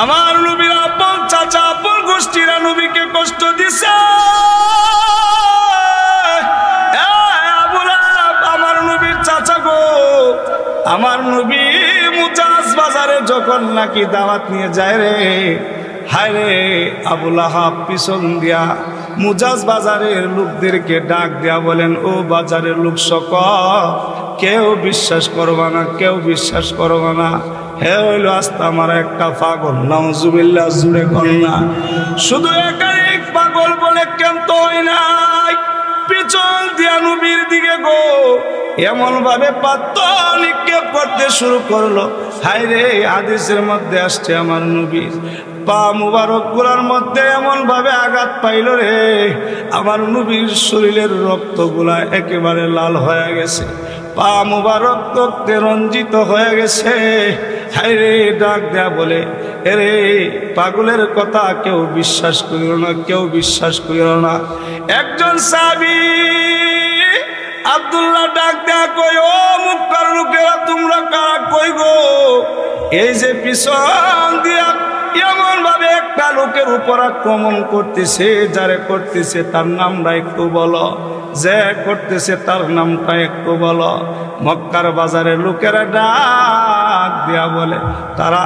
আমার নবীর আপন চাচা আপন গোষ্ঠীরা নবীকে কষ্ট দিছে। আমার নবীর চাচা গো, আমার নবী মুজাজ বাজারে যখন নাকি দাওয়াত নিয়ে যায় রে, হায় রে আবু লাহাব পিছন দিয়া মুজাজ বাজারের লোকদেরকে ডাক দিয়া বলেন, ও বাজারের লোক সকল, কেউ বিশ্বাস করবা না, কেউ বিশ্বাস করবা না, হে হইল আস্তা আমার একটা পাগল। নাউজুবিল্লাহ, জুড়ে কন্যা। শুধু একাধিক পাগল বলে কেন তো হয় নাই, পিছন দিয়া নবীর দিকে গো এমন ভাবে পাথর নিক্ষেপ করতে শুরু করলো। হায় রে, হাদিসের মধ্যে আসছে আমার নবীর পা মুবারক গুলার মধ্যে এমন ভাবে আঘাত পাইল রে, আমার নবীর শরীরের রক্তগুলা একেবারে লাল হয়ে গেছে, পা মুবারক রক্তে রঞ্জিত হয়ে গেছে। হায় রে, ডাক দেয়া বলে, এরে পাগলের কথা কেউ বিশ্বাস করিল না, কেউ বিশ্বাস করিল না। একজন সাহাবী আব্দুল্লাহ ডাক দেয়া কই, ও মক্কার লোকেরা তোমরা কারা, কই গো এই যে পিছন দিয়া এমন ভাবে একটা লোকের উপর আক্রমণ করতেছে, যারে করতেছে তার নামটা একটু বলো, যে করতেছে তার নামটা একটু বলো। মক্কার বাজারে লোকেরা ডাক দিয়া বলে, তারা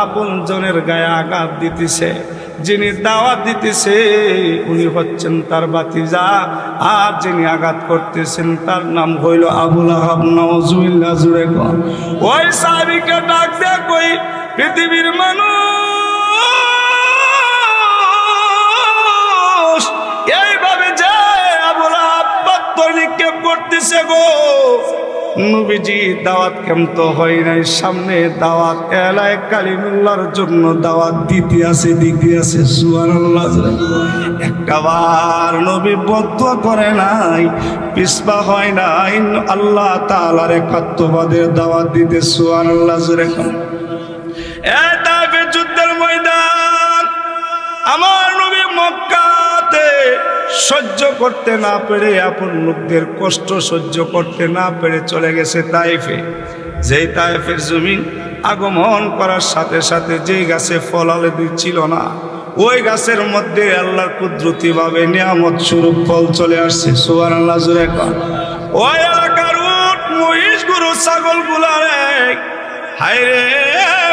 আপনজনের গায়ে আঘাত দিতেছে, যিনি দাওয়াত দিতেছে উনি হচ্ছেন তার ভাতিজা, আর যিনি আঘাত করতেছেন তার নাম হইল আবু লাহাব। নাউজুবিল্লাহ, জুড়ে কর। ওই সাহাবীকে ডাক দেয়া কই, পৃথিবীর মানুষ এইভাবে যে আবু লাহাব পাথর নিক্ষেপ করতেছে গো, নবীজি দাওয়াত কেমন তো হয় নাই, সামনে দাওয়াত এলায় কালিমুল্লাহর জন্য দাওয়াত দিতে আছে। সুবহানাল্লাহ। একটাবার নবী বদদুয়া করে নাই, পিছপা হয় নাই, আল্লাহ তাআলার একাত্মবাদের দাওয়াত দিতে। সুবহানাল্লাহ। তাইফের যুদ্ধের ময়দান, আমার নবী মক্কাতে সহ্য করতে না পেরে, আপন লোকদের কষ্ট সহ্য করতে না পেরে চলে গেছে তাইফে। যেই তাইফের জমিন আগমন করার সাথে সাথে যেই গাছে ফল আলে ছিল না, ওই গাছের মধ্যে আল্লাহর কুদরতি ভাবে নিয়ামত স্বরূপ ফল চলে আসছে। সুবহানাল্লাহ। জোরে কর। ওই এলাকার উট মহিষ গরু ছাগল গুলারে হায় রে,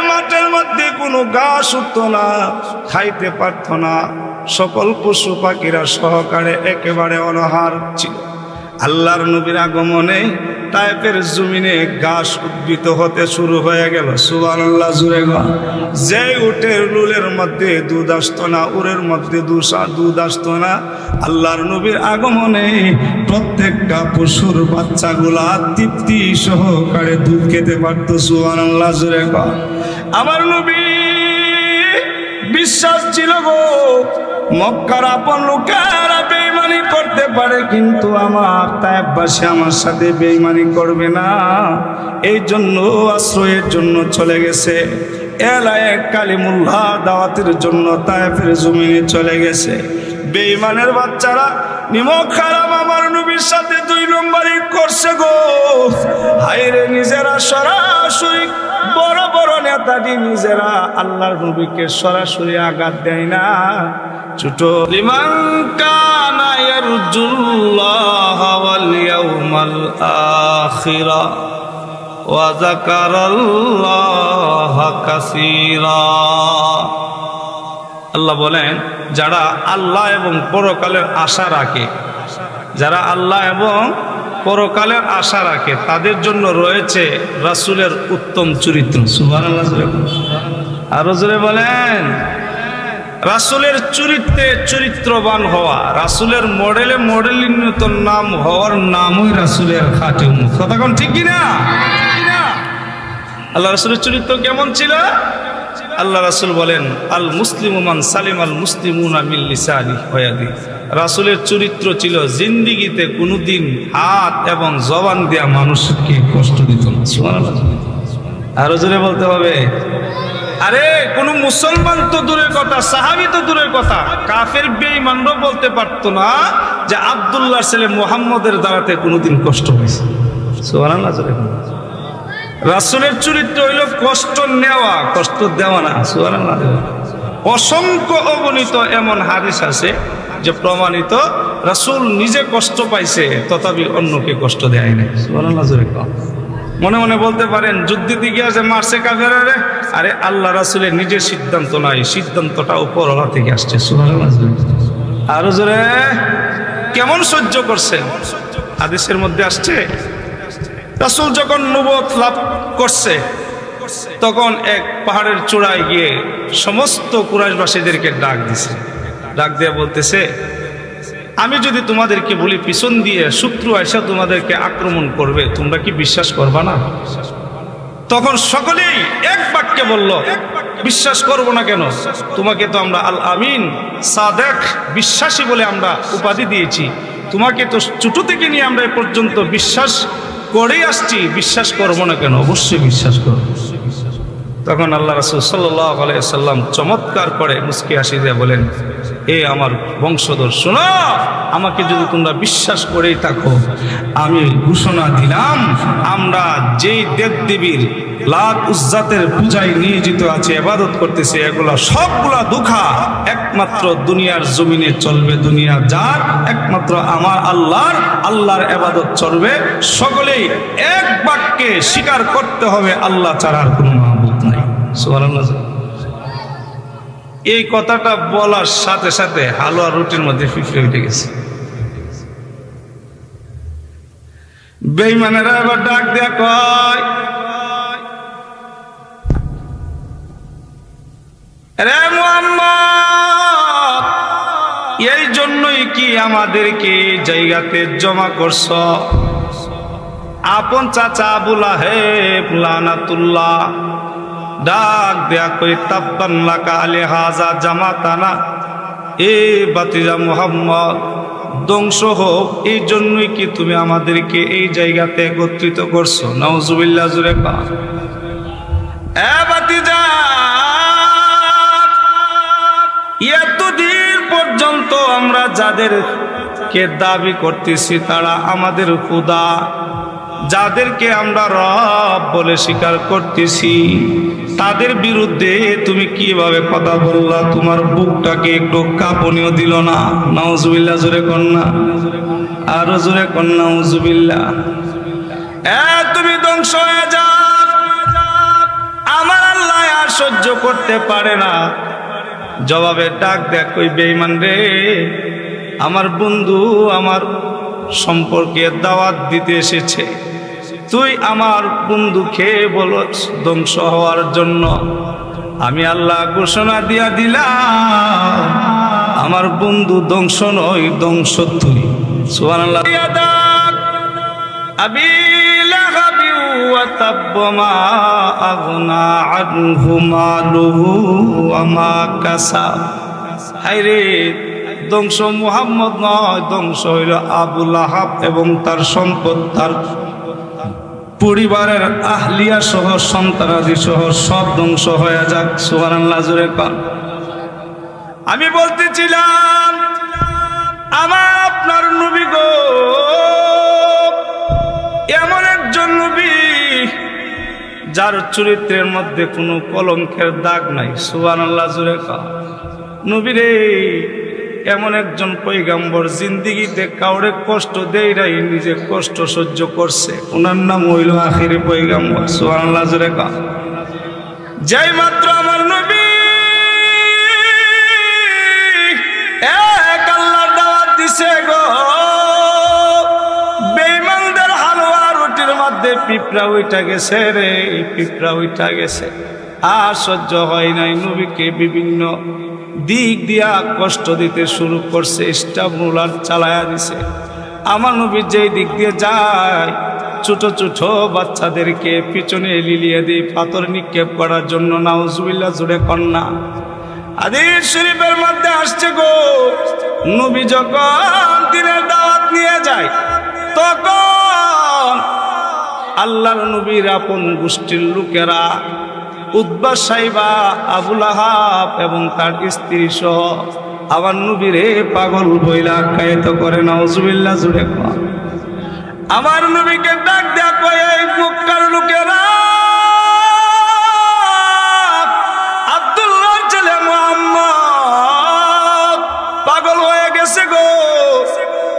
মাঠের মধ্যে কোনো ঘাস উঠত না, খাইতে পারত না, সকল পশু পাখিরা সহকারে একেবারে অনাহার ছিল। আল্লাহর নবীর আগমনে তাইফের জমিনে ঘাস উদ্ভিত হতে শুরু হয়ে গেল। সুবহানাল্লাহ। জুড়ে গো। যে উটের লুলের মধ্যে দুধ আসতো না, উরের মধ্যে দুধ আসতো না, আল্লাহর নবীর আগমনে প্রত্যেকটা পশুর বাচ্চাগুলা তৃপ্তি সহকারে দুধ খেতে পারত। সুবহানাল্লাহ। জুড়ে গো। আমার নবী বিশ্বাস ছিল গো, মক্কার আপন লোকেরা বেঈমানি করতে পারে, কিন্তু আমার তায়েফবাসী আমার সাথে বেঈমানি করবে না, এই জন্য আশ্রয়ের জন্য চলে গেছে। এলায়ে কালিমুল্লাহ দাওয়াতের জন্য তায়েফের জমিনে চলে গেছে। বেঈমানের বাচ্চারা নিমক খারাপ আমার নবীর সাথে 2 নম্বরই করছে গো। হায়রে, নিজেরা সরাসরি বড় বড় নেতাটি নিজেরা আল্লাহর নবীকে সরাসরি আঘাত দেয় না, ছোট লিমান কানা ইয়ারজুল্লাহ ওয়াল ইয়াউমাল আখিরা ওয়া যাকারাল্লাহা কাসীরা। আল্লাহ বলেন, যারা আল্লাহ এবং পরকালের আশা রাখে, যারা আল্লাহ এবং পরকালের আশা রাখে, তাদের জন্য রয়েছে রাসূলের উত্তম চরিত্র। সুবহানাল্লাহ। আরো জোরে বলেন, রাসূলের চরিত্রে চরিত্রবান হওয়া, রাসূলের মডেলিত নাম হওয়ার নামই রাসূলের খাঁটি উম্মত। কথা কোন ঠিক কিনা? আল্লাহ রাসূলের চরিত্র কেমন ছিল? আল্লাহ রাসূল বলেন, আল মুসলিমু মান সালিম আল মুসলিমুনা মিন লিসানিহি ওয়া ইয়াদিহি। রাসূলের চরিত্র ছিল জিন্দেগিতে কোনোদিন হাত এবং জবান দিয়া মানুষকে কষ্ট দিত না। সুবহানাল্লাহ। আরো জোরে বলতে হবে। আরে কোন মুসলমান তো দূরের কথা, সাহাবী তো দূরের কথা, কাফের বেঈমানও বলতে পারতো না যে আব্দুল্লাহর ছেলে মুহাম্মদের দ্বারাতে কোনোদিন কষ্ট হয়েছে। সুবহানাল্লাহ। রাসূলের চরিত্র হইল কষ্ট নেওয়া, কষ্ট দেওয়া না। সুবহানাল্লাহ। অসংখ্য অগণিত এমন হাদিস আছে যে প্রমাণিত রাসূল নিজে কষ্ট পাইছে তথাপি অন্যকে কষ্ট দেয় নাই। সুবহানাল্লাহ। মনে মনে বলতে পারেন যুদ্ধে গিয়ে যে মারছে কাফেররা, আরে আল্লাহ রাসূলের নিজের সিদ্ধান্ত নাই, সিদ্ধান্তটা উপরওয়ালা থেকে আসছে। সুবহানাল্লাহ। আরো জোরে কেমন সহ্য করছেন? হাদিসের মধ্যে আসছে রাসূল যখন নবুয়ত লাভ করছে তখন এক পাহাড়ের চূড়ায় গিয়ে সমস্ত কুরাইশবাসীদেরকে ডাক দিছে। ডাক দিয়ে বলতেছে, আমি যদি তোমাদেরকে বলি পিছন দিয়ে শত্রু আইসা তোমাদেরকে আক্রমণ করবে, তোমরা কি বিশ্বাস করবা না? তখন সকলেই এক বাক্যে বলল, বিশ্বাস করব না কেন? তোমাকে তো আমরা আল আমিন সাদেক বিশ্বাসী বলে আমরা উপাধি দিয়েছি, তোমাকে তো ছোট থেকে নিয়ে আমরা এ পর্যন্ত বিশ্বাস করেই আসছি, বিশ্বাস করব না কেন? অবশ্যই বিশ্বাস করব। তখন আল্লাহ রাসূল সাল্লাল্লাহু আলাইহি ওয়াসাল্লাম চমৎকার করে মুস্কি হাসি দিয়ে বলেন, এ আমার বংশধর শোনো, আমাকে যদি তোমরা বিশ্বাস করেই থাকো, আমি ঘোষণা দিলাম আমরা যেই দেবদেবীর লাত উজ্জাতের পূজায় নিয়োজিত আছে, ইবাদত করতেছে, এগুলা সবগুলা দুঃখা একমাত্র দুনিয়ার জমিনে চলবে, দুনিয়া যার একমাত্র আমার আল্লাহর ইবাদত চলবে। সকলেই এক বাক্যে স্বীকার করতে হবে আল্লাহ ছাড়া আর কোনো মাবুদ নাই। সুবহানাল্লাহ। এই কথাটা বলার সাথে সাথে হালুয়া রুটির মধ্যে ফিফড়ে উঠে গেছে। বেঈমানেরা এবার ডাক দেয়া কয়, রে মুহাম্মদ, এই জন্যই কি আমাদেরকে জায়গাতে জমা করছ? আপন চাচা আবু লাহেব লানাতুল্লাহ ডাক দেয়া কই, তাব্বান লাকা আলিহাযা জামাতানা, এ বাতিজা মুহাম্মদ ধ্বংস হোক, এই জন্যই কি তুমি আমাদেরকে এই জায়গাতে একত্রিত করছো? নাউজুবিল্লাহ। জোরে পা। এ বাতিজা, এতদিন পর্যন্ত আমরা যাদেরকে দাবি করতেছি তারা আমাদের খোদা, যাদেরকে আমরা রব বলে স্বীকার করতেছি, তাদের বিরুদ্ধে তুমি কিভাবে কথা বললা? তোমার বুকটাকে একটু কাঁপুনিও দিল না? নাউজুবিল্লাহ। জোরে কন্যা, আরো জোরে কন্যা, নাউজুবিল্লাহ। তুমি ধ্বংস হয়ে যাও, আমার আল্লাহ আর সহ্য করতে পারে না। জবাবে ডাক দেখ, কই বেঈমান রে, আমার বন্ধু আমার সম্পর্কে দাওয়াত দিতে এসেছে, তুই আমার বন্ধুকে বলো ধ্বংস হওয়ার জন্য? আমি আল্লাহ ঘোষণা দিয়া দিলাম আমার বন্ধু ধ্বংস নয়, ধ্বংস তুই। সুবহানাল্লাহ। আবি লাহাবি ওয়া তাব্বা মা আগনা আনহু মালুহু ওয়া মা কাসাব। হায়রে, ধ্বংস মুহাম্মদ নয়, ধ্বংস হইল আবু লাহাব এবং তার সম্পদ, তার পরিবারের আহলিয়া সহ সন্তানাদি সহ সব ধ্বংস হয়ে যাক। সুবহানাল্লাহ। জোরে কর। আমি বলতেছিলাম আমার আপনার নবী গো এমন একজন নবী যার চরিত্রের মধ্যে কোনো কলঙ্কের দাগ নাই। সুবহানাল্লাহ। জোরে কর। নবী রে, এমন একজন পয়গম্বর জিন্দেগিতে কাউরে কষ্ট দেয় নাই, নিজে কষ্ট সহ্য করছে, ওনার নাম হইল আখিরি পয়গম্বর। সুবহানাল্লাহ। জোরে কর। যাই মাত্র আমার নবী এক আল্লাহর দাওয়াত দিছে গো, বেঈমানদের হালুয়া রুটির মধ্যে পিঁপড়া উঠা গেছে রে, পিঁপড়া উঠা গেছে। আর সহ্য হয় নাই, নবীকে বিভিন্ন দিক দিয়া কষ্ট দিতে শুরু করছে, স্টাফ রুলার চালায়া দিছে। আমার নবী যেই দিক দিয়ে যায়, ছোট ছোট বাচ্চাদেরকে পিছনে লিলিয়ে দিয়ে পাথর নিক্ষেপ করার জন্য। নাউজুবিল্লাহ। জোরে কন্যা। হাদিস শরীফের মধ্যে আসছে গো, নবী যখন দিনের দাওয়াত নিয়ে যায় তখন আল্লাহর নবীর আপন গোষ্ঠীর লোকেরা উতবা সাইবা আবু লাহাব এবং তার স্ত্রী সহ আমার নবীরে পাগল বইলা আখ্যায়িত করে। নাউজুবিল্লাহ। জোরে কর। আমার নবীকে ডাক দেয়া কয়, এই মক্কার লোকেরা গেছে গো,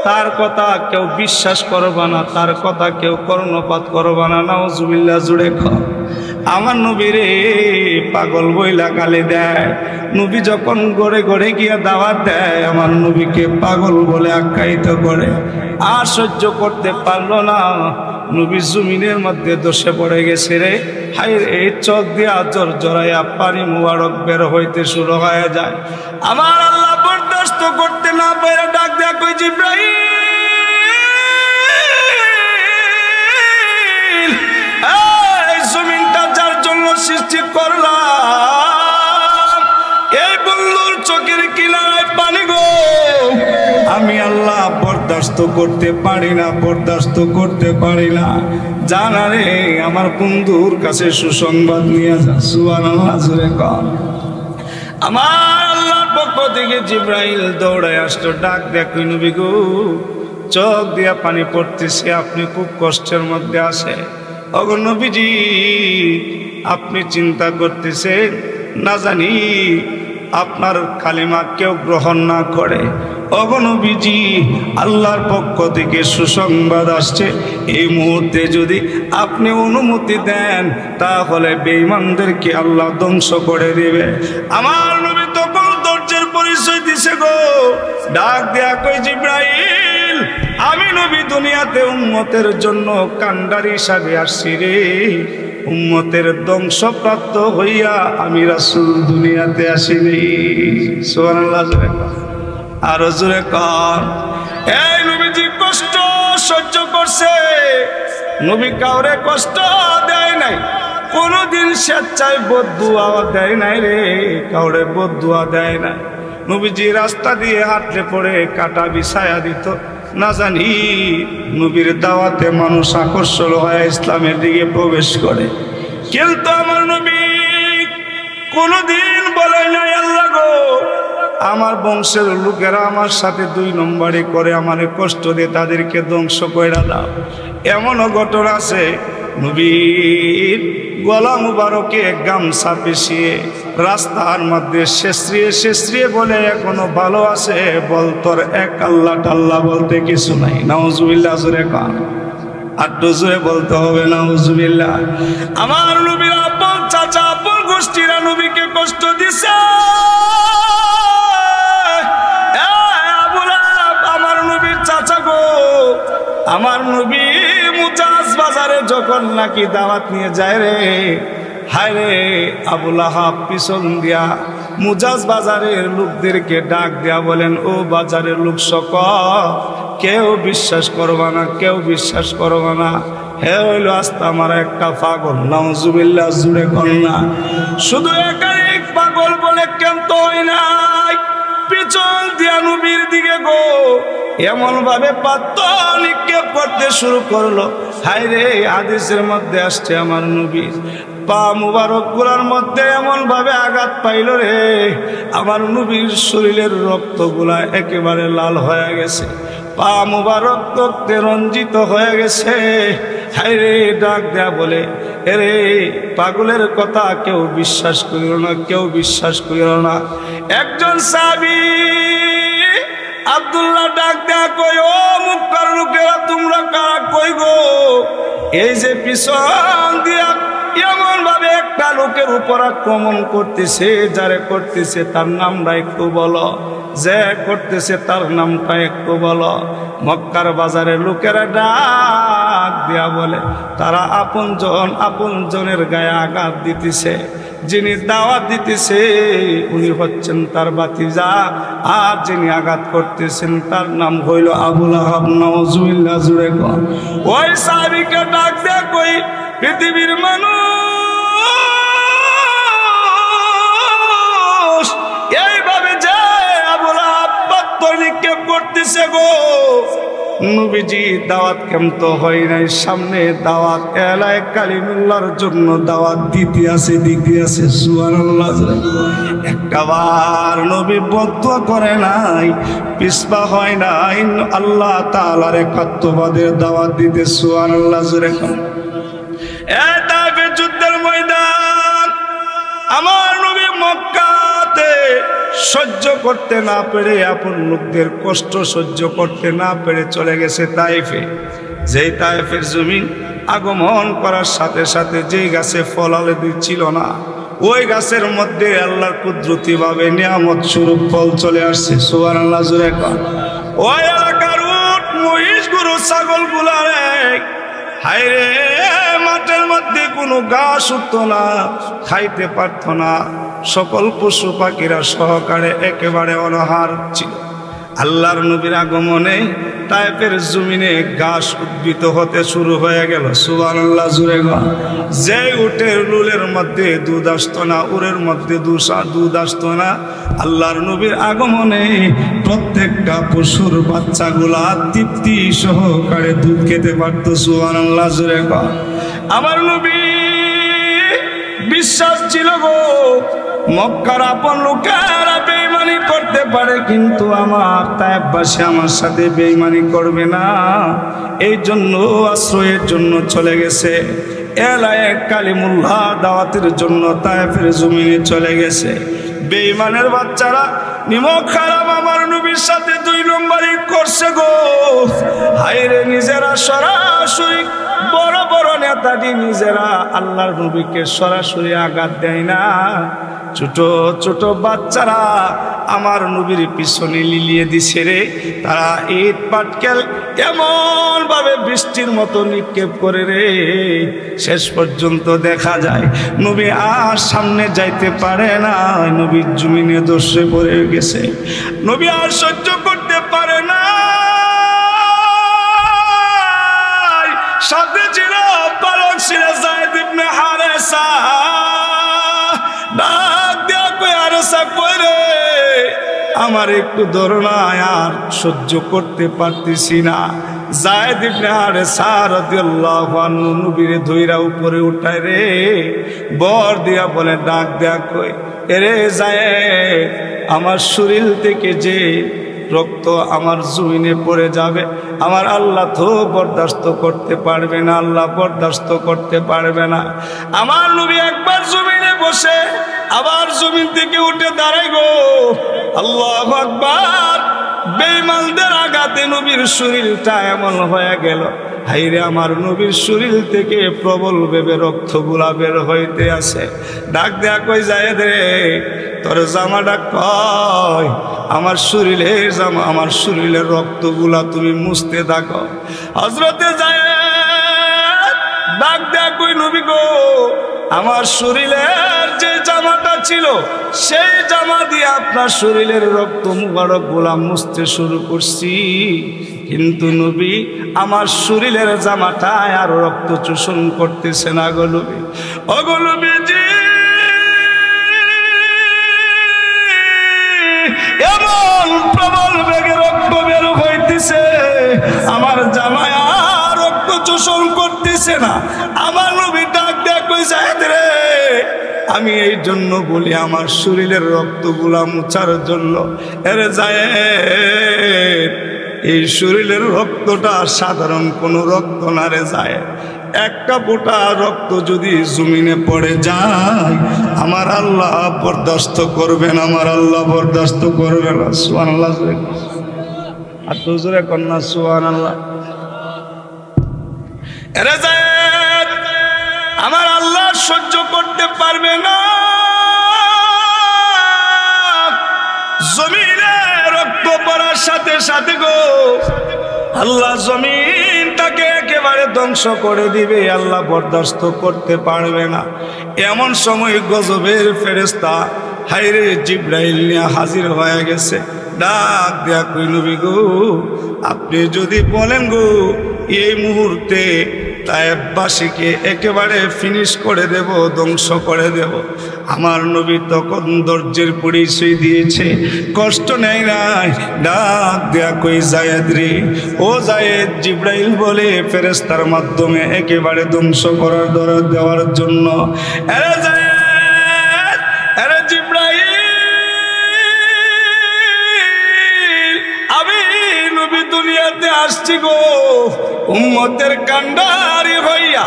তার কথা কেউ বিশ্বাস করবা না, তার কথা কেউ কর্ণপাত করবা না। নাউজুবিল্লাহ জুড়ে খ। আমার নবীরে পাগল বইলা গালি দেয়। নবী যখন গড়ে গড়ে গিয়া দাওয়াত দেয়, আমার নবীকে পাগল বলে আখ্যায়িত করে। আর সহ্য করতে পারলো না, নবী জমিনের মধ্যে দোষে পড়ে গেছে রে। হায় রে, চোখ দিয়া জোর জড়াইয়া পানি মুবারক বের হইতে শুরু হয়ে যায়। আমার আল্লাহ বরদাস্ত করতে না পারে ডাক দেয়া কই, জিব্রাইল, এই জমিনটা যার জন্য সৃষ্টি করলাম, এই বন্ধুর চোখের কিনারায় পানি গো, আমি আল্লাহ বরদাস্ত করতে পারি না, বরদাস্ত করতে পারি না। জানা রে, আমার বন্ধুর কাছে সুসংবাদ নিয়ে যা। সুবহানাল্লাহ জোরে কর। আমার আল্লাহর পক্ষ থেকে জিব্রাইল দৌড়ায় আসতো, ডাক দেখুই নবী গো, চোখ দিয়া পানি পড়তেছে, আপনি খুব কষ্টের মধ্যে আছে। ওগো নবীজি, আপনি চিন্তা করতেছেন না জানি আপনার কালিমা কেউ গ্রহণ না করে। ওগো নবীজি, আল্লাহর পক্ষ থেকে সুসংবাদ আসছে, এই মুহূর্তে যদি আপনি অনুমতি দেন তাহলে বেঈমানদেরকে আল্লাহ ধ্বংস করে দিবে। আমার নবী তখন ধৈর্যের পরিচয় দিছে গো, ডাক দেয়া কই, জিব্রাইল, আমি নবী দুনিয়াতে উম্মতের জন্য কান্ডারি হিসাবে আসছি রে। উম্মতের ধ্বংসপ্রাপ্ত হইয়া আমি রাসূল দুনিয়াতে আসিনি। সুবহানাল্লাহ জোরে কর, আরো জোরে কর। এই নবীজি কষ্ট সহ্য করছে, নবী কাউরে কষ্ট দেয় নাই, কোনদিন স্বেচ্ছায় বদদুয়া দেয় নাই রে, কাউরে বদদুয়া দেয় নাই। নবীজি রাস্তা দিয়ে হাঁটলে পরে কাটা বিছায়া দিত, না জানি নবীর দাওয়াতে মানুষ আকর্ষণ হয়ে ইসলামের দিকে প্রবেশ করে। কিন্তু আমার নবী কোনদিন বলে নাই, আল্লাহ গো, আমার বংশের লোকেরা আমার সাথে 2 নম্বরে করে, আমারে কষ্ট দিয়ে তাদেরকে ধ্বংস করে দাও। এমনও ঘটনা আছে, নবীর গলা মুবারকে গামছা পেঁচিয়ে রাস্তার মধ্যে শেষরিয়ে বলে, এখনো ভালো আছে, বল তোর এক আল্লাহ টাল্লাহ বলতে কিছু নাই। নাউজুবিল্লাহ জোরে কর, আট্টু জোরে বলতে হবে নাউজুবিল্লাহ। আমার নবীর আপন চাচা, আপন গোষ্ঠীরা নবীকে কষ্ট দিছে। আমার নবীর চাচা গো, আমার নবী মুজাজ বাজারে যখন নাকি দাওয়াত নিয়ে যায় রে, হায় রে, আবু লাহাব পিছন দিয়া মুজাজ বাজারের লোকদেরকে ডাক দেয়া বলেন, ও বাজারের লোক সকল, কেউ বিশ্বাস করবা না, কেউ বিশ্বাস করবা না, হে হইল আস্তা আমার একটা পাগল। নাউজুবিল্লাহ জুড়ে কর না। শুধু একাধিক পাগল বলে কেন তো হয় নাই, পিছন দিয়া নবীর দিকে গো এমন ভাবে পাথর নিক্ষেপ করতে শুরু করলো। হায় রে, হাদিসের মধ্যে আসছে আমার নবীর পা মুবারক গুলার মধ্যে এমন ভাবে আঘাত পাইল রে, আমার নবীর শরীরের রক্তগুলা একেবারে লাল হয়ে গেছে, পা মুবারক রক্তে রঞ্জিত হয়ে গেছে। হায় রে, ডাক দেয়া বলে, এরে পাগলের কথা কেউ বিশ্বাস করিল না, কেউ বিশ্বাস করিল না। একজন সাহাবী আব্দুল্লাহ ডাক দেয়া কই, ও মক্কার লোকেরা তোমরা কারা, কই গো, এই যে পিছন দিয়া এমন ভাবে একটা লোকের উপর আক্রমণ করতেছে, যারে করতেছে তার নামটা একটু বলো, যে করতেছে তার নামটা একটু বলো। মক্কার বাজারের লোকেরা ডাক দেয়া বলে, তারা আপনজনের গায়ে আঘাত দিতেছে, যিনি দাওয়াত দিতেছে উনি হচ্ছেন তার ভাতিজা, আর যিনি আঘাত করতেছেন তার নাম হইল আবু লাহাব। নাউজুবিল্লাহ জুড়ে কর। ওই সাহাবীকে ডাক দেয়া কই, পৃথিবীর মানুষ এইভাবে যে আবু লাহাব পাথর নিক্ষেপ করতেছে গো, নবীজি দাওয়াত কেমত হয় নাই, সামনে দাওয়াত এলায় কালিমুল্লাহর জন্য দাওয়াত দিতে আছে। সুবহানাল্লাহ। একবার নবী বদদুয়া করে নাই, পিছপা হয় নাই, আল্লাহ তাআলার একাত্মবাদের দাওয়াত দিতে। সুবহানাল্লাহ জোরে কর। এই তাইফের যুদ্ধের ময়দান, আমার নবী মক্কাতে সহ্য করতে না পেরে, আপন লোকদের কষ্ট সহ্য করতে না পেরে চলে গেছে তায়েফে। যেই তায়েফের জমিন আগমন করার সাথে সাথে যেই গাছে ফল আলাদা ছিল না, ওই গাছের মধ্যে আল্লাহর কুদরতি ভাবে নিয়ামত স্বরূপ ফল চলে আসছে। সুবহানাল্লাহ জোরে কর। ওই এলাকার উট মহিষ গরু ছাগল গুলারে হায়রে মাঠের মধ্যে কোনো ঘাস উঠতো না, খাইতে পারত না। সকল পশু পাখিরা সহকারে একেবারে অনাহার ছিল। আল্লাহর নবীর আগমনে তায়েফের জমিনে ঘাস উদ্ভিত হতে শুরু হয়ে গেল। সুবহানাল্লাহ জোরে গো। যে উটের লুলের মধ্যে দুধ আসতো না, উরের মধ্যে দুধ আসতো না, আল্লাহর নবীর আগমনে প্রত্যেকটা পশুর বাচ্চাগুলা তৃপ্তি সহকারে দুধ খেতে পারত। সুবহানাল্লাহ জোরে গো। আমার নবী বিশ্বাস ছিল গো, মক্কার আপন লোকেরা বেঈমানি করতে পারে, কিন্তু আমার তায়েফবাসী আমার সাথে বেঈমানি করবে না। এই জন্য আশ্রয়ের জন্য চলে গেছে। এলায়ে কালিমুল্লাহ দাওয়াতের জন্য তায়েফের জমিনে চলে গেছে। বেঈমানের বাচ্চারা নিমক খারাপ আমার নবীর সাথে 2 নম্বরই করছে গো। হায়রে নিজেরা সরাসরি বড় বড় নেতাটি নিজেরা আল্লাহর নবীকে সরাসরি আঘাত দেয় না, ছোট ছোট বাচ্চারা আমার নবীর পিছনে লিলিয়ে দিছে রে। তারা ইট পাটকেল এমন ভাবে বৃষ্টির মতো নিক্ষেপ করে রে, শেষ পর্যন্ত দেখা যায় নবী আর সামনে যাইতে পারে না। নবীর জমিনে ধসে পড়ে গেছে। নবী আর সহ্য করতে পারে না। সাথে ছিল পালক ছিল যায়েদ ইবনে হারেসা। আমার একটু দরনায় আর সহ্য করতে পারতেছি না। যায়েদ ইবনে হারেসা রাদিয়াল্লাহু আনহু নবীরে ধইরা উপরে উঠায় রে, বর দিয়া বলে ডাক দেয়া কই, এরে যায়েদ, আমার শরীর থেকে যে রক্ত আমার জমিনে পড়ে যাবে, আমার আল্লাহ তো বরদাস্ত করতে পারবে না, আল্লাহ বরদাস্ত করতে পারবে না। আমার নবী একবার জমিনে বসে আবার জমিন থেকে উঠে দাঁড়াই গো। আল্লাহু আকবার। বেঈমানদের আঘাতে নবীর শরীরটা এমন হয়ে গেল, হাইরে আমার নবীর শরীর থেকে প্রবল ভেবে রক্তগুলা বের হইতে আছে। ডাক দেয়া কই, যায়েদ রে, তোর জামাটা কয়, আমার শরীরের জামা, আমার শরীরের রক্তগুলা তুমি মুছতে থাকো। হযরতে যায়েদ ডাক দেয়া কই, নবী গো, আমার শরীরের যে জামাটা ছিল সেই জামা দিয়ে আপনার শরীরের রক্ত মুবারক গুলা মুছতে শুরু করছি, কিন্তু নবী আমার শরীরের জামাটা আর রক্ত চোষণ করতেছে না গো নবী। ও গো নবীজি, এমন প্রবল বেগে রক্ত বের হইতেছে, আমার জামায় আর রক্ত চোষণ করতেছে না। আমার নবী ডাক দেয়া কই, যায়েদ রে, আমি এই জন্য বলি আমার শরীরের রক্তগুলা মুছার জন্য। এর যায়েদ, এই শরীরের রক্তটা সাধারণ কোনো রক্ত না রে যায়েদ। একটা ফোঁটা রক্ত যদি জমিনে পড়ে যায়, আমার আল্লাহ বরদাস্ত করবেন, আমার আল্লাহ বরদাস্ত করবে না। সুবহানাল্লাহ। আর তো জোরে কন্যা সুবহানাল্লাহ। এর যায়েদ, আমার আল্লাহ সহ্য করতে পারবে না। জমিনে রক্ত পড়ার সাথে সাথে গো, আল্লাহ জমিনটাকে একেবারে ধ্বংস করে দিবে, আল্লাহ বরদাস্ত করতে পারবে না। এমন সময় গজবের ফেরেশতা হায়রে জিবরাইল নিয়ে হাজির হয়ে গেছে। ডাক দেয়া কই, নবী গো, আপনি যদি বলেন গো এই মুহূর্তে তায়েফবাসীকে একেবারে ফিনিশ করে দেব, ধ্বংস করে দেব, আমার নবী তখন ধৈর্যের পরিচয় দিয়েছে, কষ্ট নেয় নাই। ডাক দেয়া কই, যায়েদ রে, ও যায়েদ, জিবরাইল বলে ফেরেশতার মাধ্যমে একেবারে ধ্বংস করার দরদ দেওয়ার জন্য। আরে যায়েদ, আরে জিবরাইল, আমি নবী দুনিয়াতে আসছি গো উম্মতের কান্ডারি হইয়া,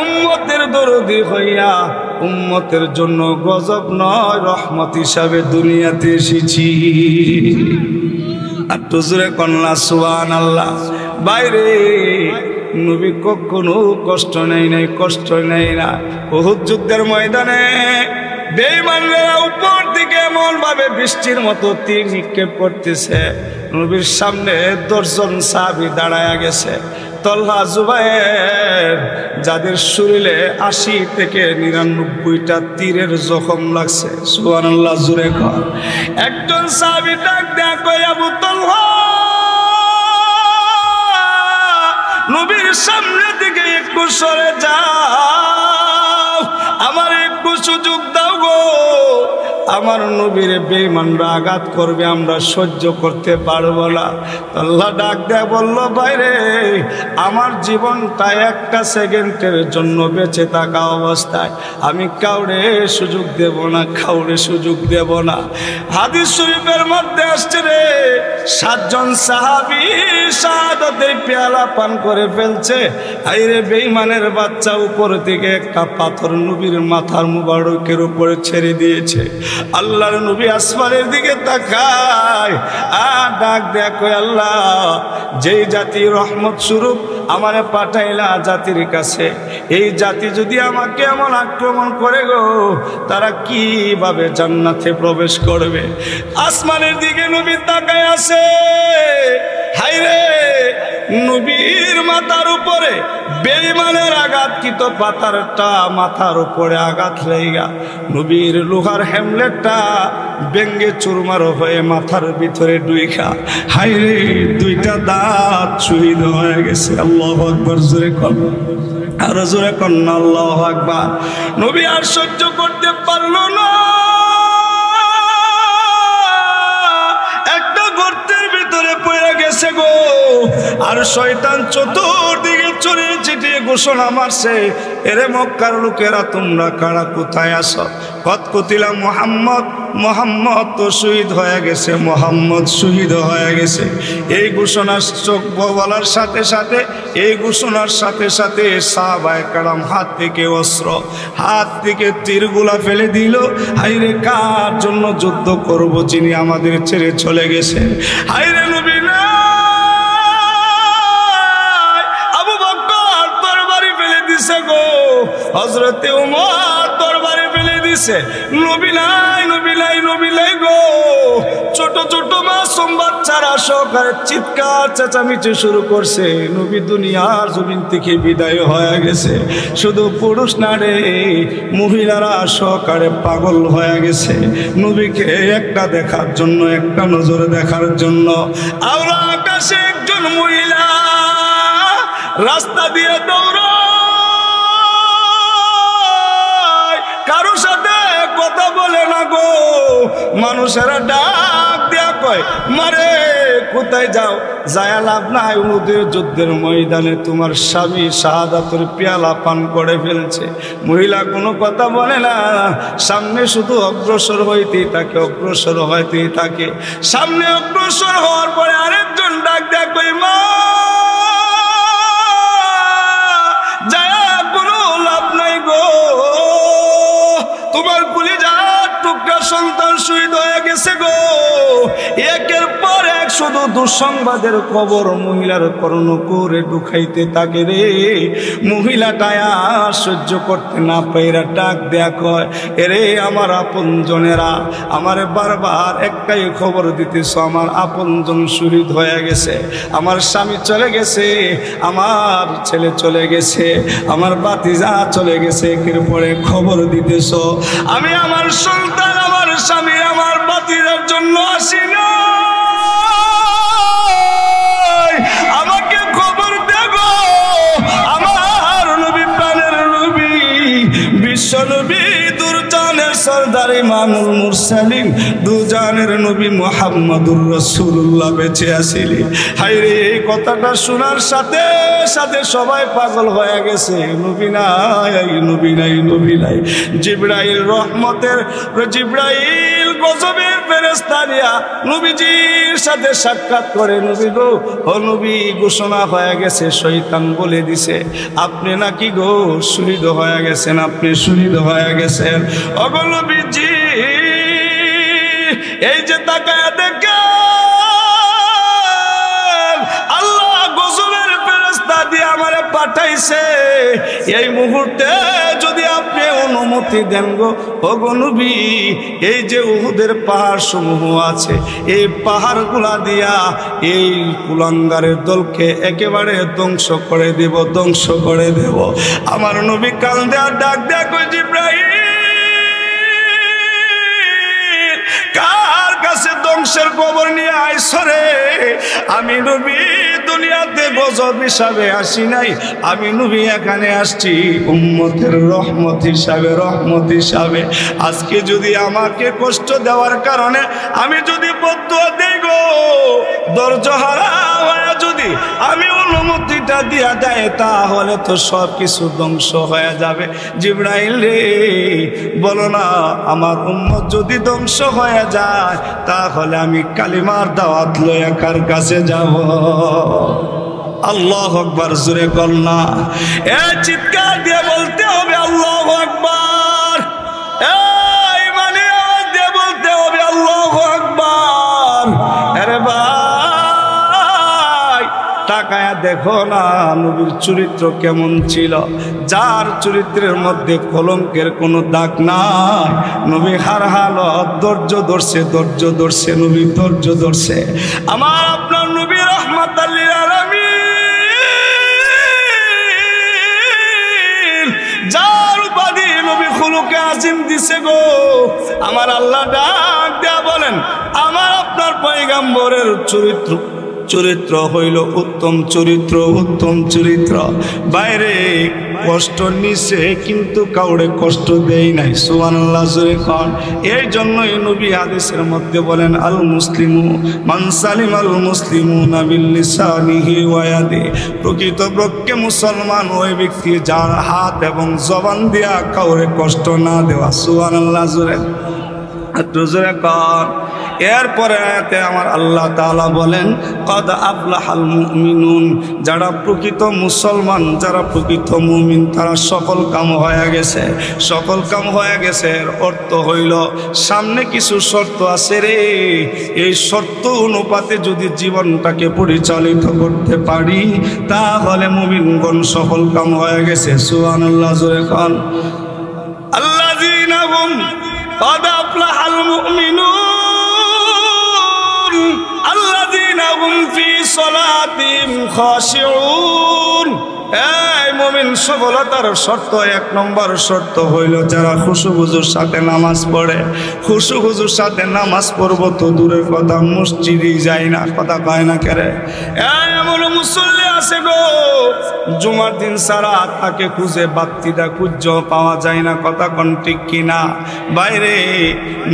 উম্মতের দরদি হইয়া, উম্মতের জন্য গজব নয়, রহমত হিসাবে দুনিয়াতে এসেছি। আর তুজুরে কন্যা সুবহানাল্লাহ। বাইরে নবী কখনো কষ্ট নেই নাই, কষ্ট নেই না। উহুদ যুদ্ধের ময়দানে বেঈমানরা উপর দিকে এমন ভাবে বৃষ্টির মতো তীর নিক্ষেপ করতেছে, নবীর সামনে 10 জন সাহাবী দাঁড়ায়া গেছে। তলহা, জুবায়ের, যাদের শরীরে 80 থেকে 99টা তীরের জখম লাগছে। সুবহানাল্লাহ, জোরে কর। একজন সাহাবী ডাক দেয়া কয়, আবু তলহা, নবীর সামনে দিকে একটু সরে যাও, আমার একটু সুযোগ দাও গো। আমার নবীর বেঈমানরা আঘাত করবে, আমরা সহ্য করতে পারবো না। আল্লাহ ডাক দেয়া বলল, বাইরে আমার জীবনটা একটা সেকেন্ডের জন্য বেঁচে থাকা অবস্থায় আমি কাউরে সুযোগ দেব না, কাউরে সুযোগ দেব না। হাদিস শরীফের মধ্যে আসছে রে, 7 জন সাহাবী শাহাদাতের পেয়ালা পান করে ফেলছে। আইরে বেঈমানের বাচ্চা উপর থেকে একটা পাথর নবীর মাথার মুবারকের উপরে ছেড়ে দিয়েছে। আল্লাহর নবী আসমানের দিকে তাকায় আর ডাক দেয়া কয়, আল্লাহ, যেই জাতি রহমত স্বরূপ আমারে পাঠাইলা জাতির কাছে, এই জাতি যদি আমাকে এমন আক্রমণ করে গো, তারা কিভাবে জান্নাতে প্রবেশ করবে? আসমানের দিকে নবী তাকায় আছে। হায়রে, নবীর মাথার উপরে বেঈমানের আঘাতকৃত পাথরটা মাথার উপরে আঘাত লেগা নবীর লোহার হেমলেটটা ভেঙ্গে চুরমার হয়ে মাথার ভিতরে ডুইখা, হায়রে, 2টা দাঁত শহীদ হয়ে গেছে। আল্লাহু আকবার, জোরে কর, আর জোরে কর না আল্লাহু আকবার। নবী আর সহ্য করতে পারল না, একটা গর্তের ভিতরে পড়ে গেছে গো। আর শয়তান চতুর্দিকে ছড়িয়ে ছিটিয়ে ঘোষণা মারছে, এরে মক্কার লোকেরা, তোমরা কারা, কোথায় আসো? কত কতিলা মুহাম্মদ, মুহাম্মদ তো শহীদ হয়ে গেছে, মুহাম্মদ শহীদ হয়ে গেছে। এই ঘোষণার চোখ বলার সাথে সাথে, এই ঘোষণার সাথে সাথে সাহাবায়ে কেরাম হাত থেকে অস্ত্র, হাত থেকে তীরগুলা ফেলে দিল। হায়রে, কার জন্য যুদ্ধ করব, যিনি আমাদের ছেড়ে চলে গেছে? হায়রে নবী না, আবু বকর তরবারি ফেলে দিছে গো, হযরতে ওমর তরবারি ফেলে দিছে। নবী নাই, নবী নাই, নবী নাই গো। ছোট ছোট মাসুম বাচ্চারা সহকারে চিৎকার চেঁচামেচি শুরু করছে। নবী দুনিয়ার জমিন থেকে বিদায় হয়ে গেছে। শুধু পুরুষ না রে, মহিলারা সহকারে পাগল হয়ে গেছে নবীকে একটা দেখার জন্য, একটা নজরে দেখার জন্য। আওলা আকাশে একজন মহিলা রাস্তা দিয়ে দৌড়ায়, কারো সাথে কথা বলে না গো। মানুষেরা ডাক দেয়া কয়, মারে কোথায় যাও? যায় লাভ নাই, উহুদের যুদ্ধের ময়দানে তোমার স্বামী শাহাদাতের পেয়ালা পান করে ফেলছে। মহিলা কোনো কথা বলে না, সামনে শুধু অগ্রসর হইতেই থাকে, অগ্রসর হইতেই থাকে। সামনে অগ্রসর হওয়ার পরে আরেকজন ডাক দেয়া কয়, মা, যায় কোনো লাভ নাই গো, তোমার কলিজার টুকরা সন্তান শহীদ হয়ে গেছে গো। একের পর এক শুধু দুঃসংবাদের খবর মহিলার কর্ণকুরে ঢুকাইতে থাকে রে। মহিলাটা আর সহ্য করতে না পাইরা ডাক দেয়া কয়, এরে আমার আপন জনেরা, আমারে বারবার একটাই খবর দিতেছ, আমার আপন জন শহীদ হয়ে গেছে, আমার স্বামী চলে গেছে, আমার ছেলে চলে গেছে, আমার ভাতিজা চলে গেছে, একের পরে খবর দিতেছ। আমি আমার সন্তান, আমার স্বামী, আমার ভাতিজার জন্য আসি না, আমাকে খবর দেব। আমার নবী, প্রাণের নবী, বিশ্ব নবী, দুরজানের সরদার ইমামুল মুরসালিন, দুজানের নবী মুহাম্মদুর রাসূলুল্লাহ বেঁচে আসিলি। হায়রে, এই কথাটা শোনার সাথে সাথে সবাই পাগল হয়ে গেছে। নবী নাই, নবী নাই, নবী নাই। জিবরাইল রহমতের, জিবরাইল গজবের ফেরেশতা দিয়া নবীজির সাথে সাক্ষাৎ করে, নবী গো, ও নবী, ঘোষণা হয়ে গেছে, শয়তান বলে দিছে আপনি নাকি গো শহীদ হয়ে গেছেন, আপনি শহীদ হয়ে গেছেন। ওগো নবীজি, এই যে তাকায়া দেখেন, আল্লাহ গজবের ফেরেশতা দিয়ে আমারে পাঠাইছে, এই মুহূর্তে যদি আপনি অনুমতি দেন গো ওগো নবী, এই যে উহুদের পাহাড় সমূহ আছে, এই পাহাড়গুলা দিয়া এই কুলাঙ্গারের দলকে একেবারে ধ্বংস করে দেব, ধ্বংস করে দেব। আমার নবী কাল দেয়া ডাক দেয়া কই, জিবরাইল, কার কাছে ধ্বংসের খবর নিয়ে আইসরে? আমি নবী দুনিয়াতে গজব হিসাবে আসি নাই, আমি নবী এখানে আসছি উম্মতের রহমত হিসাবে, রহমত হিসাবে। আজকে যদি আমাকে কষ্ট দেওয়ার কারণে আমি যদি বদদুয়া দেই গো, ধৈর্য হারা হয়ে যদি আমি অনুমতিটা দিয়া দেয়, তাহলে তো সব কিছু ধ্বংস হয়ে যাবে। জিবরাইল রে, বলো না, আমার উম্মত যদি ধ্বংস হয়ে যায়, তাহলে আমি কালিমার দাওয়াত লইয়া কার কাছে যাব? আল্লাহু আকবার, জোরে কর না, এ চিৎকার দিয়ে বলতে হবে আল্লাহু আকবার, এই মানে আওয়াজ দিয়ে বলতে হবে আল্লাহু আকবার। আরে ভাই, তাকায়া দেখো না নবীর চরিত্র কেমন ছিল, যার চরিত্রের মধ্যে কলঙ্কের কোনো দাগ নাই। নবী হার হালত ধৈর্য ধরছে, ধৈর্য ধরছে, নবী ধৈর্য ধরছে। আমার আপনার নবী রাহমাতাল লিল আলামিন, যার উপাধি নবী খুলুকে আজিম দিছে গো, আমার আল্লাহ ডাক দেয়া বলেন, আমার আপনার পয়গম্বরের চরিত্র হইল উত্তম চরিত্র, উত্তম চরিত্র। বাইরে কষ্ট নিছে কিন্তু কাউরে কষ্ট দেই নাই, সুবহানাল্লাহ, জোরে কোন। এই জন্যই নবী হাদিসের মধ্যে বলেন, আল মুসলিমু মান সালিম আল মুসলিমুনা বিল লিসানিহি ওয়া ইয়াদি, প্রকৃতপক্ষে মুসলমান ওই ব্যক্তি যার হাত এবং জবান দিয়া কাউরে কষ্ট না দেওয়া, সুবহানাল্লাহ, জোরে জোরে কোন। এরপরে আয়াতে আমার আল্লাহ তাআলা বলেন, কদ আফলাহাল মুমিনুন, যারা প্রকৃত মুসলমান, যারা প্রকৃত মুমিন, তারা সফল কাম হয়ে গেছে। সফল কাম হয়ে গেছে এর অর্থ হইল সামনে কিছু শর্ত আছে রে, এই শর্ত অনুপাতে যদি জীবনটাকে পরিচালিত করতে পারি, তাহলে মুমিনগণ সফল কাম হয়ে গেছে, সুবহানাল্লাহ, জোরে কোন। আল্লাযীনা হুম কদ আফলাহাল মুমিনুন আল্লাযীনা হুম ফি সালাতিহিম খাশিউন। এই মুমিন সফলতার শর্ত, এক নম্বর শর্ত হইল যারা খুশুখুজুর সাথে নামাজ পড়ে। খুশুখুজুর সাথে নামাজ পড়বো তো দূরের কথা, মসজিদই যায় না, কথা কয় না কেরে। এমন মুসল্লি আছে গো, জুমার দিন সারা তাকে খুঁজে বাত্তিটা খুঁজ পাওয়া যায় না, কথা কোন ঠিক কিনা? বাইরে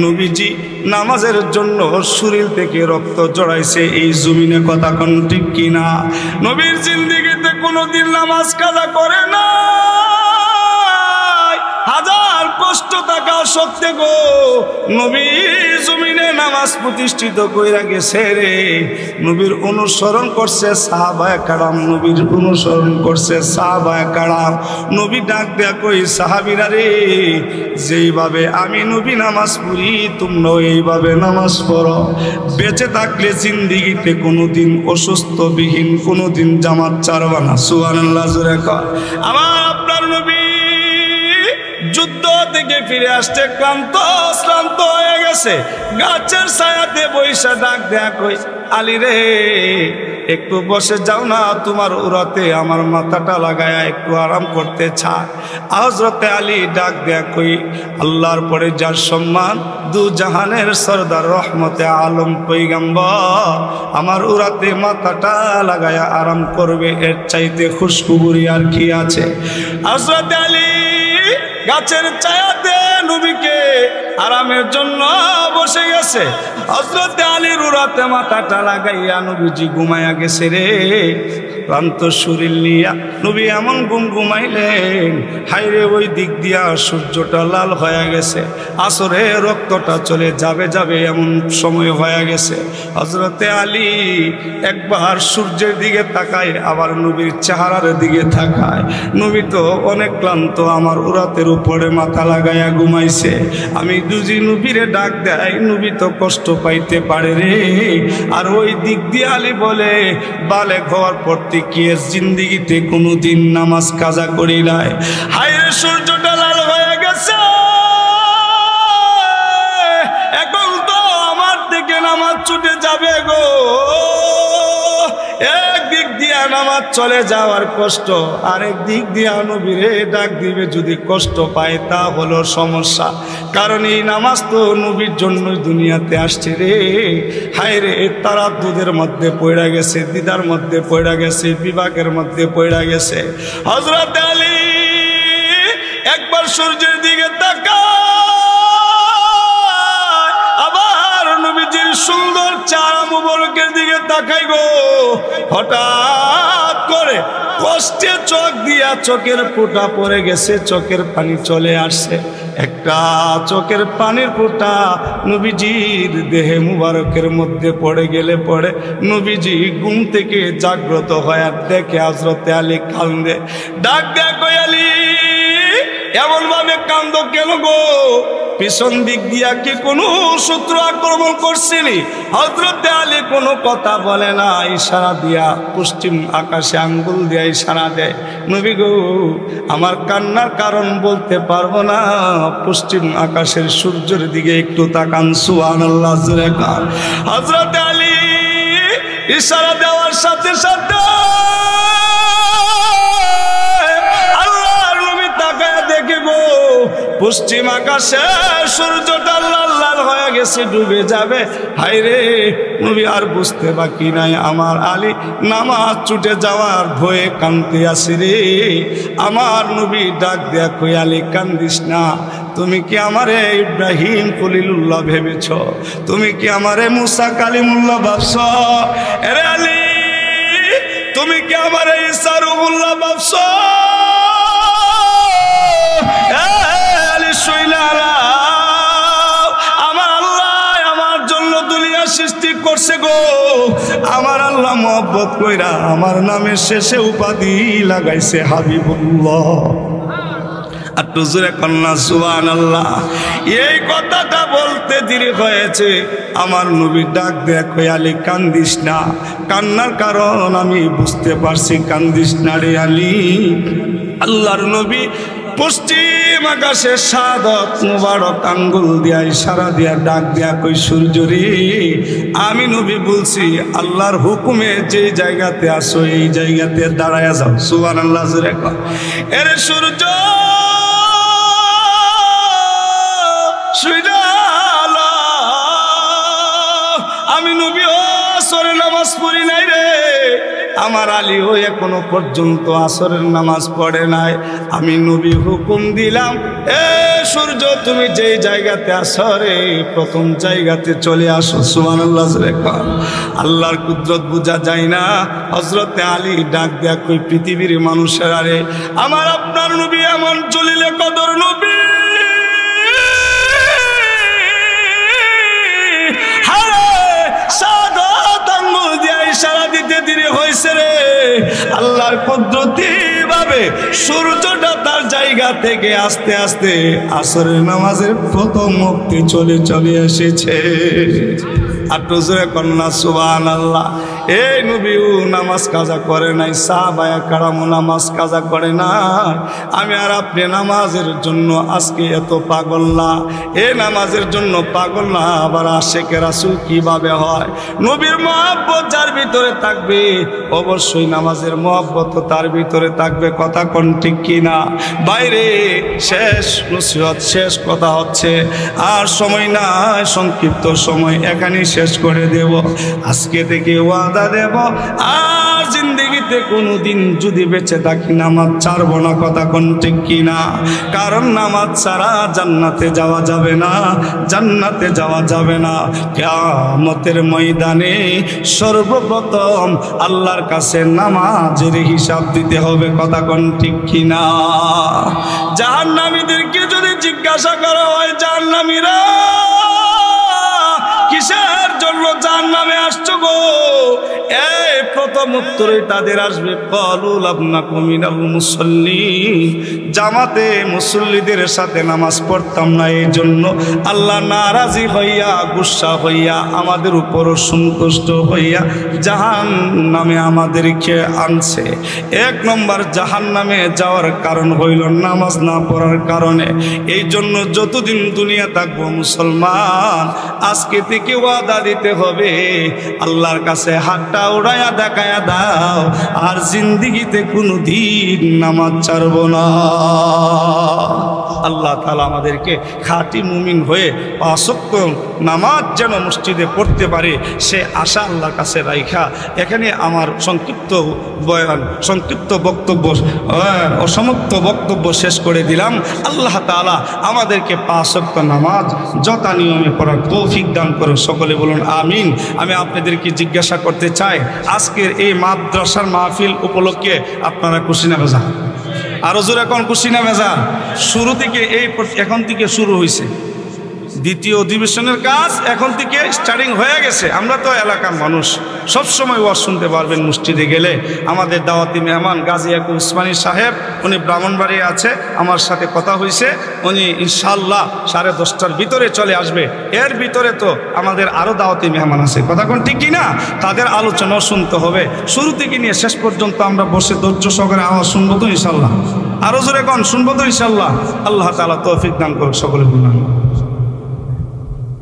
নবীজি নামাজের জন্য শরীর থেকে রক্ত জড়াইছে এই জমিনে, কথা কোন ঠিক কিনা? নবীর জিন্দেগিতে কোনোদিন নামাজ কাজা করে না, হাজার কষ্ট থাকা সত্ত্বে গো নবী জমিনে নামাজ প্রতিষ্ঠিত কইরা গেছে রে। নবীর অনুসরণ করছে সাহাবায়ে কেরাম, নবীর অনুসরণ করছে সাহাবায়ে কেরাম। নবী ডাক দেয়া কই, সাহাবীরা রে, যেইভাবে আমি নবী নামাজ পড়ি তোমরাও এইভাবে নামাজ পড়ো। বেঁচে থাকলে জিন্দেগিতে কোনোদিন অসুস্থবিহীন কোনোদিন জামাত ছাড়বা না, সুবহানাল্লাহ, জোরে কর। আমার আপনার নবী যুদ্ধ থেকে ফিরে আসতে ক্লান্ত শ্রান্ত হয়ে গেছে, গাছের ছায়াতে বৈশা ডাক দেয়া কই, আলী রে, একটু বসে যাও না, তোমার উরাতে আমার মাথাটা লাগায়া একটু আরাম করতে চায়। হযরতে আলী ডাক দেয়া কই, আল্লাহর পরে যার সম্মান, দু জাহানের সরদার রহমতে আলম পয়গম্বর আমার উরাতে মাথাটা লাগায়া আরাম করবে, এর চাইতে খুশখবরি আর কি আছে? হযরতে আলী গাছের ছায়াতে নবীকে আরামের জন্য বসে গেছে। হযরত আলীর উরাতে মাথাটা লাগাইয়া নবীজি ঘুমাইয়া গেছে রে। ক্লান্ত শরীর নিয়া নবী এমন ঘুমাইলেন, হাইরে ওই দিক দিয়া সূর্যটা লাল হয়ে গেছে, আসরে রক্তটা চলে যাবে এমন সময় হয়ে গেছে। হযরতে আলী একবার সূর্যের দিকে তাকায়, আবার নবীর চেহারার দিকে তাকায়। নবী তো অনেক ক্লান্ত, আমার উরাতের উপরে মাথা লাগাইয়া ঘুমাইছে। আমি দুজি নবীরে ডাক দেয়, নবী তো কষ্ট পাইতে পারে রে। আর ওই দিক দিয়ে আলী বলে, বালেক হওয়ার পর কি জিন্দিগিতে কোনোদিন নামাজ কাজা করি নাই। হায়রে সূর্যটা লাল হয়ে গেছে, এখন তো আমার থেকে নামাজ ছুটে যাবে গো। একদিক দিয়া নামাজ চলে যাওয়ার কষ্ট, আরেক দিক দিয়া নবীরে ডাক দিবে যদি কষ্ট পায় তা হলো সমস্যা। কারণ এই নামাজ তো নবীর জন্যই দুনিয়াতে আসছে রে। হায়রে তারা দুধের মধ্যে পড়ে গেছে, দিদার মধ্যে পড়ে গেছে, বিভাগের মধ্যে পড়ে গেছে। হযরত আলী একবার সূর্যের দিকে তাকায়, আবার নবীজির সুন্দর চেহারা মুবারকের দিকে তাকাই গো। হঠাৎ করে কষ্টে চোখ দিয়া চোখের ফোঁটা পড়ে গেছে, চোখের পানি চলে আসছে। একটা চোখের পানির ফোঁটা নবীজির দেহে মুবারকের মধ্যে পড়ে গেলে পড়ে নবীজি ঘুম থেকে জাগ্রত হয়ে দেখে হযরতে আলী কান্দে। ডাক দেখ আলী, এমন ভাবে কান্দ কেন গো? পিছন দিক দিয়া কি কোনো শত্রু আক্রমণ করছিলি? হযরতে আলী কোনো কথা বলে না, ইশারা দিয়া পশ্চিম আকাশে আঙ্গুল দিয়া ইশারা দেয়। নবী গো, আমার কান্নার কারণ বলতে পারবো না, পশ্চিম আকাশের সূর্যের দিকে একটু তাকান। সুবহানাল্লাহ জোরে কান। হযরতে আলী ইশারা দেওয়ার সাথে সাথে পশ্চিম আকাশে সূর্যটা লাল লাল হয়ে গেছে, ডুবে যাবে। হায়রে নবী আর বুঝতে বাকি নাই, আমার আলী নামাজ ছুটে যাওয়ার ভয়ে কাঁদতে আসি রে। আমার নবী ডাক দেয়া কই, আলী কান্দিস না। তুমি কি আমারে ইব্রাহিম খলিলুল্লাহ ভেবেছ? তুমি কি আমারে মুসা কালিমুল্লাহ ভাবছ? আরে আলী, তুমি কি আমারে ঈসা রুহুল্লাহ ভাবছ? আমার আল্লাহ আমার জন্য দুনিয়া সৃষ্টি করছে গো। আমার আল্লাহ মহব্বত কইরা আমার নামের শেষে উপাধি লাগাইছে হাবিবুল্লাহ। আর টুজুরে কন্যা সুবহানাল্লাহ। এই কথাটা বলতে দেরি হয়েছে, আমার নবী ডাক দেখ আলী কান্দিস না। কান্নার কারণ আমি বুঝতে পারছি, কান্দিস না রে আলী। আল্লাহর নবী পশ্চিম আকাশে সাদত মুবারক আঙ্গুল দিয়া ইশারা দিয়া ডাক দিয়া কই, সূর্য রে, আমি নবী বলছি আল্লাহর হুকুমে যে জায়গাতে আসো এই জায়গাতে দাঁড়ায়া যাও। সুবহানাল্লাহ জোরে কর। এরে সূর্য আমি নবী আসরের নামাজ পড়ি নাই রে। আমার আলী ও এখনো পর্যন্ত আসরের নামাজ পড়ে নাই। আমি নবী হুকুম দিলাম, এ সূর্য তুমি যেই জায়গাতে আসো রে, প্রথম জায়গাতে চলে আসো। সুবহানাল্লাহ জোরে কর। আল্লাহর কুদরত বোঝা যায় না। হযরতে আলী ডাক দেয়া কই, পৃথিবীর মানুষেরা রে, আমার আপনার নবী এমন জলিলে কদর নবী, ইশারা দিতে দেরি হয়েছে রে। আল্লাহর কুদরতি ভাবে সূর্যটা তার জায়গা থেকে আস্তে আস্তে আসরের নামাজের প্রথম মুক্তি চলে এসেছে। আর টুজুরে কন্যা সুবহানাল্লাহ। এই নবীও নামাজ কাজা করে নাই, সাহাবায়ে কেরামও নামাজ কাজা করে না। আমি আর আপনি নামাজের জন্য আজকে এত পাগল না, এই নামাজের জন্য পাগল না। আবার আশিকে রাসূল কিভাবে হয়? নবীর মহব্বত যার ভিতরে থাকবে অবশ্যই নামাজের মহব্বত তার ভিতরে থাকবে। কথা কোন ঠিক কিনা? বাইরে শেষ নসিহত, শেষ কথা হচ্ছে, আর সময় নাই, সংক্ষিপ্ত সময় এখানেই শেষ করে দেব। আজকে থেকে ওয়াদা দেব আর জিন্দেগিতে কোনোদিন যদি বেঁচে থাকি নামাজ ছাড়ব না। কথা কোন ঠিক কিনা? কারণ নামাজ ছাড়া জান্নাতে যাওয়া যাবে না, জান্নাতে যাওয়া যাবে না। কিয়ামতের ময়দানে সর্বপ্রথম আল্লাহর কাছে নামাজের হিসাব দিতে হবে। কথা কোন ঠিক কিনা? জাহান্নামীদেরকে যদি জিজ্ঞাসা করা হয়, জাহান্নামীরা কিসের জন্য জাহান্নামে আসছো গো? এই প্রথম উত্তরে তাদের আসবে ক্বালু লাম নাকু মিনাল মুসাল্লিন, জামাতে মুসল্লিদের সাথে নামাজ পড়তাম না, এই জন্য আল্লাহ নারাজি হইয়া গুসা হইয়া আমাদের উপর সন্তুষ্ট হইয়া জাহান্নামে আমাদেরকে আনছে। এক নম্বর জাহান্নামে যাওয়ার কারণ হইল নামাজ না পড়ার কারণে। এই জন্য যতদিন দুনিয়া থাকবো মুসলমান, আজকে থেকে ওয়াদা দিতে হবে আল্লাহর কাছে হাতটা উড়াইয়া দেখায়া দাও আর জিন্দিগিতে কোনোদিন নামাজ ছাড়ব না। আল্লাহ তাআলা আমাদেরকে খাঁটি মুমিন হয়ে 5 ওয়াক্ত নামাজ যেন মসজিদে পড়তে পারে সে আশা আল্লাহর কাছে রাইখা এখানে আমার সংক্ষিপ্ত বয়ান, সংক্ষিপ্ত বক্তব্য, অসমাপ্ত বক্তব্য শেষ করে দিলাম। আল্লাহ তাআলা আমাদেরকে 5 ওয়াক্ত নামাজ যথা নিয়মে পড়ার তৌফিক দান করে সকলে বলুন আমিন। আমি আপনাদেরকে জিজ্ঞাসা করতে চাই, আজকের এই মাদ্রাসার মাহফিল উপলক্ষে আপনারা খুশি না বেজার? আরো জোরে এখন খুশি না বেজার? শুরু থেকে এখন থেকে শুরু হয়েছে, দ্বিতীয় অধিবেশনের কাজ এখন থেকে স্টার্টিং হয়ে গেছে। আমরা তো এলাকার মানুষ, সবসময় ওয়াজ শুনতে পারবেন মসজিদে গেলে। আমাদের দাওয়াতি মেহমান গাজী ইয়াকুব উসমানী সাহেব, উনি ব্রাহ্মণবাড়ি আছে, আমার সাথে কথা হয়েছে, উনি ইনশাআল্লাহ 10:30টার ভিতরে চলে আসবে। এর ভিতরে তো আমাদের আরও দাওয়াতি মেহমান আছে, কথা কোন ঠিক কিনা? তাদের আলোচনাও শুনতে হবে। শুরু থেকে নিয়ে শেষ পর্যন্ত আমরা বসে ধৈর্য সহকারে আওয়াজ শুনবো তো ইনশাআল্লাহ? আরও জোরে কোন শুনবো তো ইনশাআল্লাহ? আল্লাহ তাআলা তৌফিক দান করুক, সকলে বলুন।